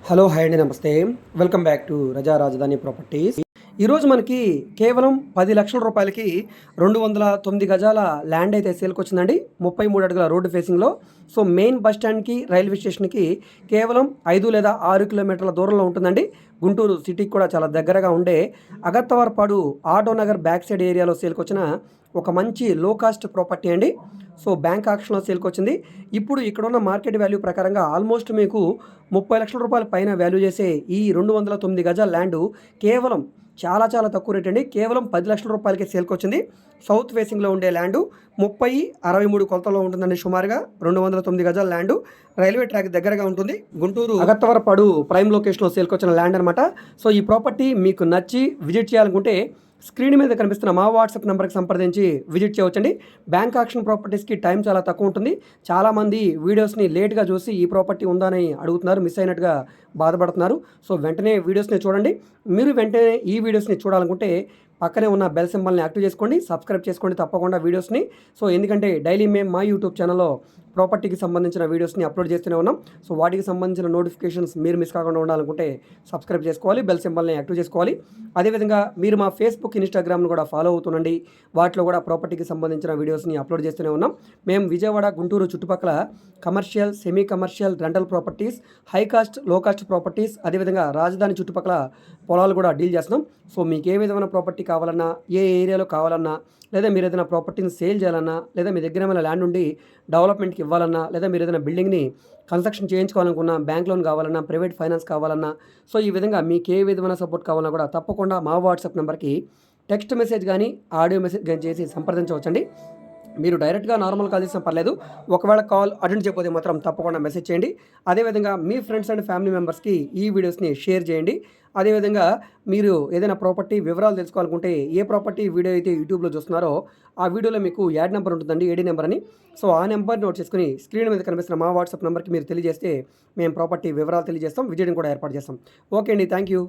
Hello hi అండి, నమస్తే. Welcome back to రజా రాజధాని ప్రాపర్టీస్. ఈరోజు మనకి కేవలం 10 లక్షల రూపాయలకి 209 గజాల ల్యాండ్ అయితే సేల్కి వచ్చిందండి. 33 అడుగుల రోడ్డు ఫేసింగ్లో. సో మెయిన్ బస్ స్టాండ్కి, రైల్వే స్టేషన్కి కేవలం 5 లేదా 6 కిలోమీటర్ల దూరంలో ఉంటుందండి. గుంటూరు సిటీకి కూడా చాలా దగ్గరగా ఉండే అగత్తవరపాడు ఆటోనగర్ బ్యాక్ సైడ్ ఏరియాలో సేల్కి వచ్చిన ఒక మంచి లో కాస్ట్ ప్రాపర్టీ అండి. సో బ్యాంక్ ఆక్షన్లో సేల్కి వచ్చింది. ఇప్పుడు ఇక్కడున్న మార్కెట్ వాల్యూ ప్రకారంగా ఆల్మోస్ట్ మీకు 30 లక్షల రూపాయల పైన వాల్యూ చేసే ఈ 209 గజాల ల్యాండ్ కేవలం చాలా చాలా తక్కువ రేట్ అండి. కేవలం 10 లక్షల రూపాయలకి సేల్కి వచ్చింది. సౌత్ ఫేసింగ్లో ఉండే ల్యాండు 30-63 కొలతలో ఉంటుందండి. సుమారుగా 209 గజాల ల్యాండు రైల్వే ట్రాక్ దగ్గరగా ఉంటుంది. గుంటూరు అగత్తవరపాడు ప్రైమ్ లొకేషన్లో సేల్కి వచ్చిన ల్యాండ్ అనమాట. సో ఈ ప్రాపర్టీ మీకు నచ్చి విజిట్ చేయాలనుకుంటే స్క్రీన్ మీద కనిపిస్తున్న మా వాట్సాప్ నెంబర్కి సంప్రదించి విజిట్ చేయవచ్చండి. బ్యాంక్ ఆక్షన్ ప్రాపర్టీస్కి టైం చాలా తక్కువ ఉంటుంది. చాలామంది వీడియోస్ని లేట్గా చూసి ఈ ప్రాపర్టీ ఉందా అని అడుగుతున్నారు, మిస్ అయినట్టుగా బాధపడుతున్నారు. సో వెంటనే వీడియోస్ని చూడండి. మీరు వెంటనే ఈ వీడియోస్ని చూడాలనుకుంటే పక్కనే ఉన్న బెల్ సింబల్ని యాక్టివ్ చేసుకోండి, సబ్స్క్రైబ్ చేసుకోండి తప్పకుండా వీడియోస్ని. సో ఎందుకంటే డైలీ మేము మా యూట్యూబ్ ఛానల్లో ప్రాపర్టీకి సంబంధించిన వీడియోస్ని అప్లోడ్ చేస్తూనే ఉన్నాం. సో వాటికి సంబంధించిన నోటిఫికేషన్స్ మీరు మిస్ కాకుండా ఉండాలనుకుంటే సబ్స్క్రైబ్ చేసుకోవాలి, బెల్ సింబల్ని యాక్టివ్ చేసుకోవాలి. అదేవిధంగా మీరు మా ఫేస్బుక్, ఇన్స్టాగ్రామ్ను కూడా ఫాలో అవుతుండండి. వాటిలో కూడా ప్రాపర్టీకి సంబంధించిన వీడియోస్ని అప్లోడ్ చేస్తూనే ఉన్నాం. మేము విజయవాడ, గుంటూరు చుట్టుపక్కల commercial, semi commercial, rental properties, high cost, లో కాస్ట్ ప్రాపర్టీస్, అదేవిధంగా రాజధాని చుట్టుపక్కల పొలాలు కూడా డీల్ చేస్తున్నాం. సో మీకు ఏ విధమైన ప్రాపర్టీ కావాలన్నా, ఏ ఏరియాలో కావాలన్నా, లేదా మీరు ఏదైనా ప్రాపర్టీని సేల్ చేయాలన్నా, లేదా మీ దగ్గర ఏమైనా ల్యాండ్ ఉండి డెవలప్మెంట్కి ఇవ్వాలన్నా, లేదా మీరు ఏదైనా బిల్డింగ్ని కన్స్ట్రక్షన్ చేయించుకోవాలనుకున్నా, బ్యాంక్ లోన్ కావాలన్నా, ప్రైవేట్ ఫైనాన్స్ కావాలన్నా, సో ఈ విధంగా మీకు ఏ విధమైన సపోర్ట్ కావాలన్నా కూడా తప్పకుండా మా వాట్సాప్ నెంబర్కి టెక్స్ట్ మెసేజ్ కానీ, ఆడియో మెసేజ్ కానీ చేసి సంప్రదించవచ్చండి. మీరు డైరెక్ట్గా నార్మల్ కాల్ చేసినా పర్లేదు. ఒకవేళ కాల్ అటెండ్ చేయకపోతే మాత్రం తప్పకుండా మెసేజ్ చేయండి. అదేవిధంగా మీ ఫ్రెండ్స్ అండ్ ఫ్యామిలీ మెంబర్స్కి ఈ వీడియోస్ని షేర్ చేయండి. అదేవిధంగా మీరు ఏదైనా ప్రాపర్టీ వివరాలు తెలుసుకోవాలనుకుంటే, ఏ ప్రాపర్టీ వీడియో అయితే యూట్యూబ్లో చూస్తున్నారో ఆ వీడియోలో మీకు యాడ్ నెంబర్ ఉంటుందండి, ఏడీ నెంబర్ అని. సో ఆ నెంబర్ నోట్ చేసుకుని స్క్రీన్ మీద కనిపిస్తున్న మా వాట్సాప్ నెంబర్కి మీరు తెలియజేస్తే మేము ప్రాపర్టీ వివరాలు తెలియజేస్తాం, విజిటింగ్ కూడా ఏర్పాటు చేస్తాం. ఓకే అండి, థ్యాంక్ యూ.